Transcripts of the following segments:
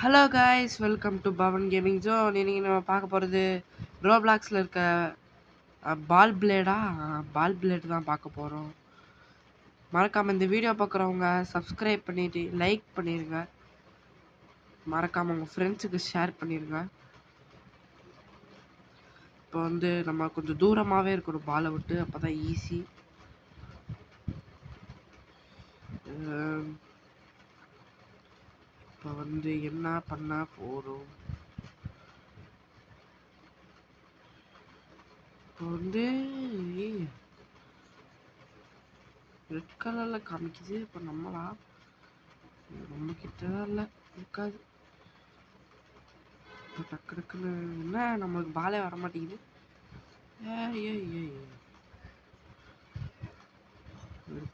Hello guys, welcome to Pavan gaming zone. இன்னைக்கு நம்ம பார்க்க போகிறது ரோப்ளாக்ஸில் இருக்க பால் பிளேடு தான் பார்க்க போகிறோம். மறக்காமல் இந்த வீடியோ பார்க்குறவங்க சப்ஸ்கிரைப் பண்ணிவிட்டு லைக் பண்ணிடுங்க. மறக்காமல் உங்கள் ஃப்ரெண்ட்ஸுக்கு ஷேர் பண்ணிடுங்க. இப்போ நம்ம கொஞ்சம் தூரமாகவே இருக்கணும் பாலை விட்டு, அப்போ தான் ஈஸி. இப்போ என்ன பண்ண போகிறோம், இப்போ ரெட் கலரில் காமிக்குது. இப்போ நம்ம கிட்ட தான் இல்லை, இருக்காது. இப்போ டக்கு டக்குன்னு என்ன நம்மளுக்கு பாலே வர மாட்டேங்குது.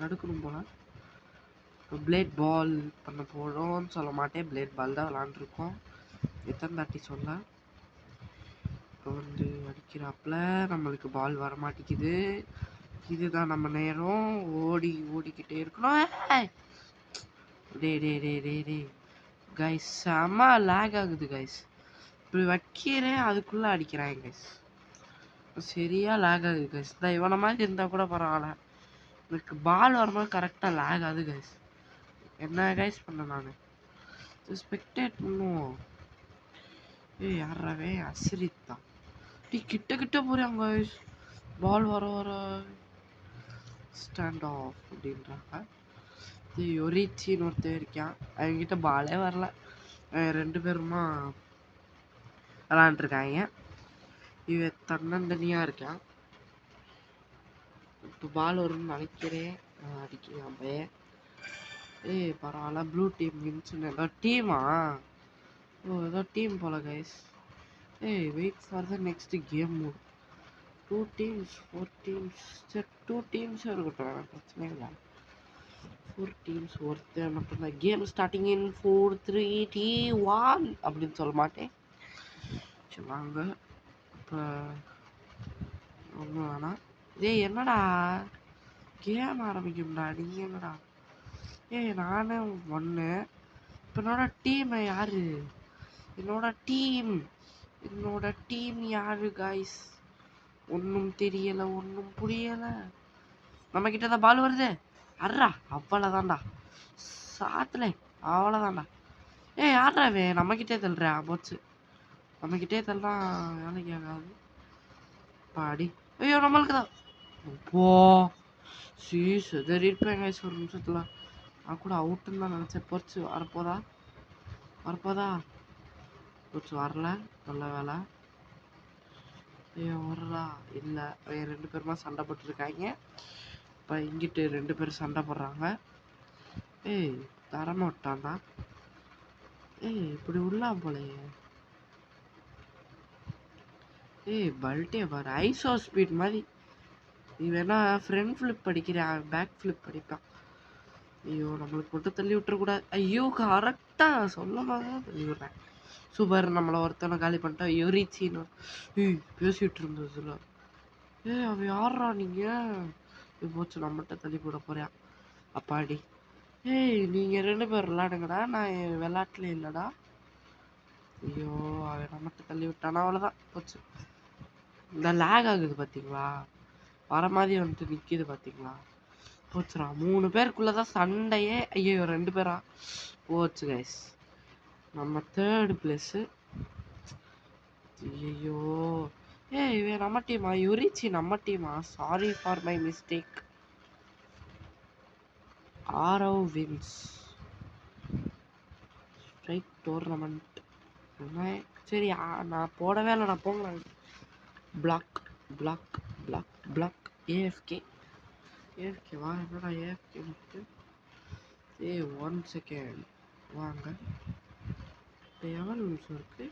தடுக்கணும் போல. இப்போ பிளேட் பால் பண்ண போகிறோம்னு சொல்ல மாட்டேன், பிளேட் பால் தான் விளாண்டுருக்கோம். எத்தனை தாட்டி சொல்ல. இப்போ அடிக்கிறாப்புல நம்மளுக்கு பால் வர மாட்டேங்குது. இதுதான் நம்ம நேரம், ஓடிக்கிட்டே இருக்கணும். டே கைஸ், செம்ம லேக் ஆகுது கைஸ். இப்படி வைக்கிறேன், அதுக்குள்ளே அடிக்கிறாங்க கைஸ். சரியா லேக் ஆகுது கைஸ். தான் இவனை மாதிரி இருந்தால் கூட பரவாயில்ல, எனக்கு பால் வரும்போது கரெக்டாக லேக் ஆகுது கைஸ். என்ன கைஸ் பண்ண நான் ஸ்பெக்டேட் பண்ணுவோம். யாராவே அசிரித் தான் கிட்ட போகிறாங்க கைஸ். பால் வர ஸ்டாண்ட் ஆஃப் அப்படின்றாங்க. யோரிச்சின்னு ஒருத்தர் இருக்கான், அவங்ககிட்ட பாலே வரல. ரெண்டு பேருமா விளாண்டுருக்காங்க. இவன் தன்னந்தனியாக இருக்கான். இப்போ பால் வரும்னு நினைக்கிறேன், அடிக்கிறான் பையன். பரவாயில்ல, ப்ளூ டீம் வின்ஸ்னு. ஏதோ டீமா? ஏதோ டீம் போல guys. Wait for the next game mode. 2 teams 4 teams. சரி, 2 teams இருக்கட்டும், பிரச்சனை இல்லை. 4 teams ஒருத்தர் மட்டும்தான். கேம் ஸ்டார்டிங் இன் 4 3 2 1 அப்படின்னு சொல்ல மாட்டேன். சரி வாங்க, இப்போ ஒன்றும் வேணாம். என்னடா கேம் ஆரம்பிக்கும்டா, நீங்கள் என்னடா? நானே ஒன்று. இப்போ என்னோட டீம் யாரு? என்னோட டீம் யாரு காய்ஸ்? ஒன்றும் தெரியலை, ஒன்றும் புரியலை. நம்ம கிட்ட தான் பால் வருது. அட்ரா, அவ்வளோதான்டா சாத்துல, அவ்வளோதான்டா. யாரா நம்மக்கிட்டே தள்ளுற போச்சு. நம்மக்கிட்டே தள்ளா வேலைக்கு ஆகாது பாடி. ஐயோ, நம்மளுக்கு தான் போ செதறிருப்பேன் கைஸ். ஒரு நிமிஷத்துல நான் கூட அவுட்டுன்னு தான் நினச்சேன். போச்சு, வரப்போதா போச்சு, வரல. நல்ல வேலை. வர்றா இல்லை. ரெண்டு பேருமா சண்டை போட்டுருக்காங்க. இப்போ இங்கிட்டு 2 பேரும் சண்டை போடுறாங்க. தரமாட்டான்டா. இப்படி உள்ளாம் போலையே. பல்ட்டே பாரு, ஐசோ ஸ்பீட் மாதிரி. நீ வேணா ஃப்ரண்ட் ஃப்ளிப் அடிக்கிறேன், பேக் ஃப்ளிப் அடிப்பான். ஐயோ, நம்மளுக்கு மட்டும் தள்ளி விட்டுறக்கூடாது. ஐயோ, கரெக்டாக சொல்லும் போது தள்ளி விட்றேன். சூப்பர், நம்மளை ஒருத்தனை காலி பண்ணிட்டா. யோரிச்சின்னு பேசிகிட்டு இருந்ததுல. அவன் யாரா நீங்கள்? போச்சு, நம்மகிட்ட தள்ளி போட போறியா அப்பாடி. நீங்கள் 2 பேர் விளாடுங்கடா, நான் விளாட்டுல இல்லைடா. ஐயோ, அவன் நம்மகிட்ட தள்ளி விட்டானா, அவ்வளோதான் போச்சு. இந்த லேக் ஆகுது பார்த்தீங்களா, வர மாதிரி நிற்கிது பார்த்தீங்களா. போச்சுடா, 3 பேருக்குள்ளதான் சண்டையே. ஐயோ, 2 பேரா போச்சு கைஸ். நம்ம 3rd பிளேஸு. ஐயோ, இவன் நம்ம டீமா? யுரிச்சி நம்ம டீமா? Sorry for my mistake. Aarav wins strike tournament. சரி, நான் போடவே இல்லை, நான் போங்களேன். பிளாக் ஏஎஃப்கேவா? என்னடா ஏஎஃப்கே? 1 செகண்ட் வாங்க. எவ்வளோ நிமிஷம் இருக்கு?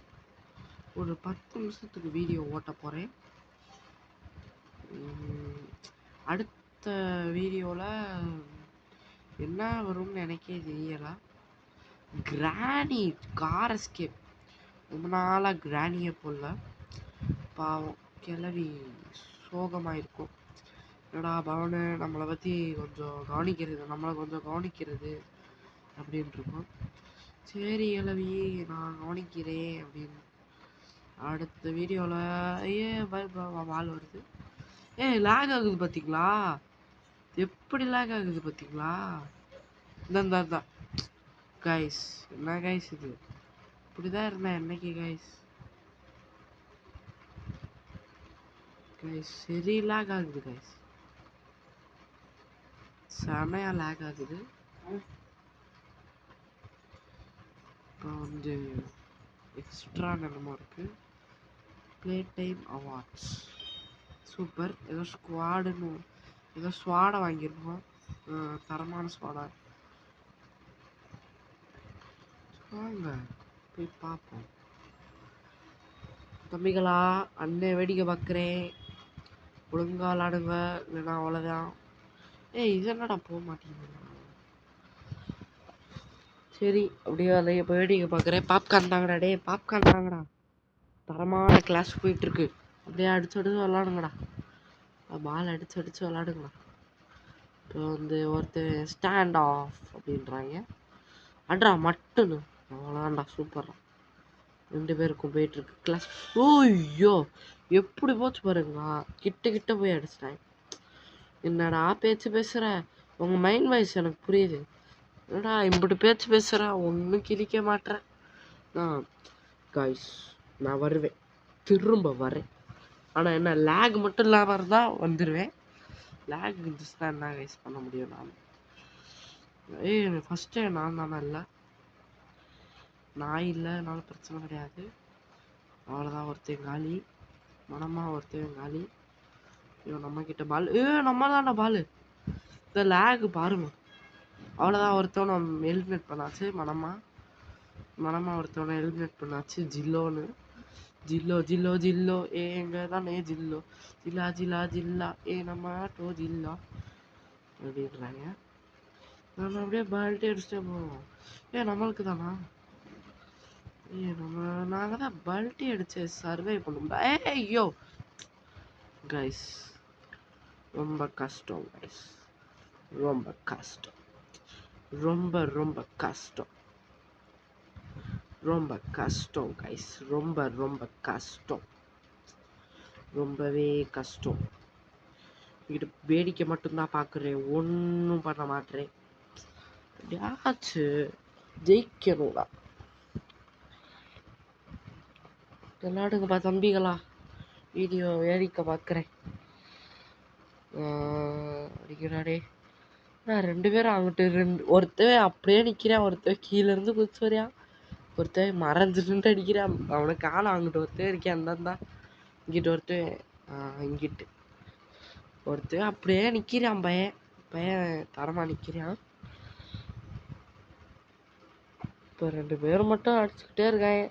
ஒரு 10 நிமிஷத்துக்கு வீடியோ ஓட்ட போகிறேன். அடுத்த வீடியோவில் என்ன வரும்னு எனக்கே தெரியலை. கிராணி கார் எஸ்கேப். ரொம்ப நாளாக கிராணியை போடல, பாவம் கிளவி சோகமாக இருக்கும். என்னடா பவனு நம்மளை பற்றி நம்மளை கொஞ்சம் கவனிக்கிறது அப்படின்ட்டு இருக்கோம். சரி கிளவி, நான் நான் கவனிக்கிறேன் அப்படின்னு. அடுத்த வீடியோவில் வால் வருது. லேக் ஆகுது பார்த்தீங்களா? எப்படி லேக் ஆகுது பார்த்தீங்களா? இந்த கைஸ், என்ன கைஸ் இது? இப்படிதான் இருந்தேன் என்னைக்கு கைஸ்? கைஸ் சரி லேக் ஆகுது கைஸ், செமையா லேக் ஆகுது. இப்போ வந்து எக்ஸ்ட்ரா நிலமோ இருக்கு. Play time awards super. ஏதோ ஸ்குவாடுன்னு ஏதோ ஸ்வாடை வாங்கியிருக்கோம். தரமான ஸ்வாடா. வாங்க போய் பார்ப்போம். தம்பிகளா, அண்ணன் வேடிக்கை பார்க்குறேன். ஒழுங்கா விளாடுங்க, இல்லைன்னா அவ்வளோதான். இது என்னடா போக மாட்டேங்குது. சரி அப்படியே அதை இப்போ வேடிக்கை பார்க்குறேன். பாப்கார்ன் தாங்கடா, டே பாப்கார்ன் தாங்கடா. தரமான கிளாஸ் போயிட்டுருக்கு. அப்படியே அடிச்சு விளாடுங்கடா. பால் அடிச்சு விளாடுங்கடா. இப்போ வந்து ஒருத்தர் ஸ்டாண்ட் ஆஃப் அப்படின்றாங்க. அட்ரா மட்டுன்னு அவ்வளோதான்டா, சூப்பர்டா. 2 பேருக்கும் போயிட்டுருக்கு கிளாஸ். ஓய்யோ எப்படி போச்சு பாருங்களா, கிட்ட போய் அடிச்சிட்டாங்க. என்னடா பேச்சு பேசுகிற? உங்கள் மைண்ட் வாய்ஸ் எனக்கு புரியுது. என்னடா இப்படி பேச்சு பேசுகிற, ஒன்றும் கிழிக்க மாட்டேறேன். காய்ஸ் நான் வருவேன், திரும்ப வரேன். ஆனால் என்ன லேக் மட்டும் இல்லாமல் இருந்தால் வந்துடுவேன். லேக் இருந்துச்சுன்னா என்ன கைஸ் பண்ண முடியும்? நான் ஃபஸ்ட்டு நான் தானே இல்லை, நான் இல்லை, என்னால் பிரச்சனை கிடையாது. அவ்வளோதான். ஒருத்தன் காலி, மனமா ஒருத்தன் காலி. ஐயோ நம்மக்கிட்ட பால், நம்ம தான்டா பால். இந்த லேக் பாருங்க. அவ்வளோதான். ஒருத்தவனை எலிமினேட் பண்ணாச்சு. மனமா ஒருத்தவனை எலிமினேட் பண்ணாச்சு. ஜில்லோன்னு ஜில்லோ எங்க தானே ஜில்லோ ஜில்லா நம்ம டோ ஜில்லா அப்படின்றாங்க. நம்ம அப்படியே பால்ட்டே அடிச்சுட்டே போவோம். நம்மளுக்கு தானா? நாங்கள் தான் பல்ட்டி அடிச்சு சர்வே பண்ணுவோம். ஐயோ கைஸ் ரொம்ப கஷ்டம் கைஸ், ரொம்ப கஷ்டம், ரொம்ப கஷ்டம், ரொம்ப கஷ்டம் கைஸ், ரொம்ப கஷ்டம், ரொம்பவே கஷ்டம். இங்கிட்ட வேடிக்கை மட்டும்தான் பார்க்குறேன், ஒன்றும் பண்ண மாட்டேறேன். எப்படியாச்சு ஜெயிக்கணும்டா. விளையாடுங்கப்பா தம்பிகளா, வீடியோ வேடிக்கை பார்க்குறேன். அடிக்கிறாடே. நான் 2 பேரும் அங்கிட்டு ஒருத்தன் அப்படியே நிற்கிறான், ஒருத்தன் கீழேருந்து குதிச்சு வரையான், ஒருத்தன் மறைஞ்சிட்டு அடிக்கிறான். அவனுக்கு காலம் அங்கிட்டு ஒருத்தன் இருக்கேன். அந்தந்தா இங்கிட்டு ஒருத்தன், இங்கிட்டு ஒருத்தன் அப்படியே நிற்கிறான். பையன் தரமாக நிற்கிறான். இப்போ 2 பேரும் மட்டும் அடிச்சுக்கிட்டே இருக்காங்க.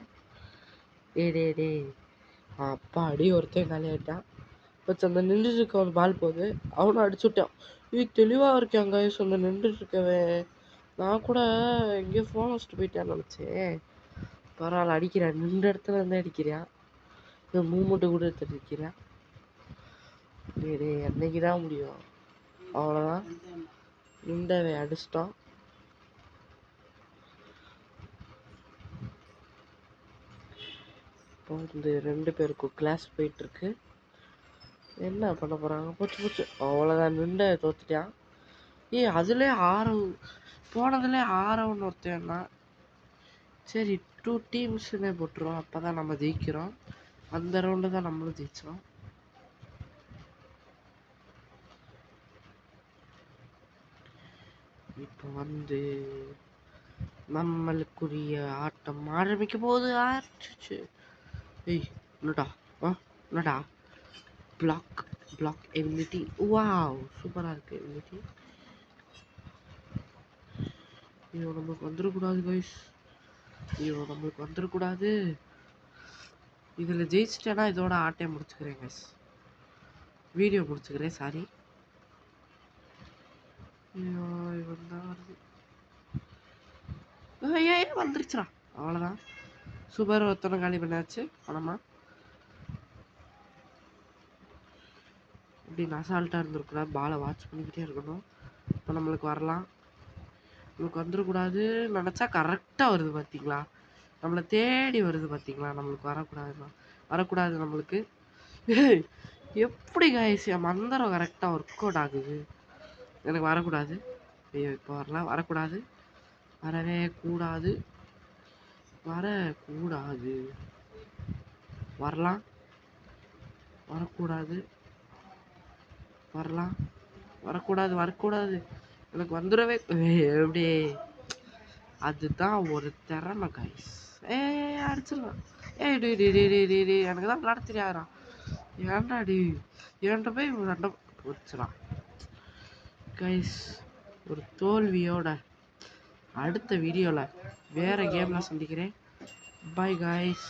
டே அப்பா அடி, ஒருத்தன் காலி ஆகிட்டான். இப்போ அந்த நின்றுட்டு இருக்க ஒரு பால் போகுது, அவனும் அடிச்சு விட்டான். தெளிவாக இருக்காங்க அந்த நின்றுட்டு இருக்கவே. நான் கூட எங்கேயோ ஃபோன் வச்சுட்டு போயிட்டேன்னு நினச்சேன். பரவாயில்ல, அடிக்கிறேன். நின்ற இடத்துல இருந்து அடிக்கிறான். இந்த மூமெண்ட்டு கூட எடுத்து அடிக்கிறான். டே என்னைக்கு தான் முடியும்? அவ்வளோதான், நின்றவை அடிச்சிட்டான். இப்போ இந்த 2 பேருக்கும் கிளாஸ் போயிட்டுருக்கு. என்ன பண்ண போகிறாங்க? போச்சு அவ்வளோதான், நின்ற தோத்துட்டான். அதுலேயே போனதுலேயே ஆரவன்னு ஒருத்தன்னா. சரி 2 டீம்ஸ்னே போட்டுருவோம், அப்போ தான் நம்ம ஜெயிக்கிறோம். அந்த ரவுண்டு தான் நம்மளும் ஜெயிச்சோம். இப்போ வந்து நம்மளுக்குரிய ஆட்டம் ஆரம்பிக்க போது ஆரம்பிச்சிச்சு. என்னடா பிளாக் எபிலிட்டி. வாவ் சூப்பராக இருக்கு எபிலிட்டி. நம்மளுக்கு வந்துடக்கூடாது கைஸ், நம்மளுக்கு வந்துடக்கூடாது. இதில் ஜெயிச்சிட்டேன்னா இதோட ஆட்டையை முடிச்சுக்கிறேன் கைஸ், வீடியோ முடிச்சுக்கிறேன். சாரி. இவன் தான் வருது. வந்துருச்சுடா, அவ்வளோதான். சூப்பர். ஒருத்தனை காலி பண்ணாச்சு. பணமா இப்படி அசால்ட்டாக இருந்திருக்கூடாது, பாலை வாட்ச் பண்ணிக்கிட்டே இருக்கணும். இப்போ நம்மளுக்கு வரலாம், நம்மளுக்கு வந்துடக்கூடாது நினச்சா கரெக்டாக வருது பார்த்தீங்களா? நம்மளை தேடி வருது பார்த்தீங்களா? நம்மளுக்கு வரக்கூடாது நம்மளுக்கு. எப்படி கைஸ் என் மந்திரம் கரெக்டாக ஒர்க் அவுட் ஆகுது? எனக்கு வரக்கூடாது. ஐயோ இப்போ வரக்கூடாது. வரவே கூடாது. வரக்கூடாது. வரலாம். வரக்கூடாது. வரலாம். வரக்கூடாது. எனக்கு வந்துடவே எப்படி? அதுதான் ஒரு திறமை கைஸ். அடிச்சிடலாம். எனக்கு தான் விளாட தெரியாதுடா. ஏன்டாடி என்கிட்ட போய் சண்டை வச்சுலாம் கைஸ். ஒரு தோல்வியோட அடுத்த வீடியோவில் வேறு கேமில் சந்திக்கிறேன். Bye guys.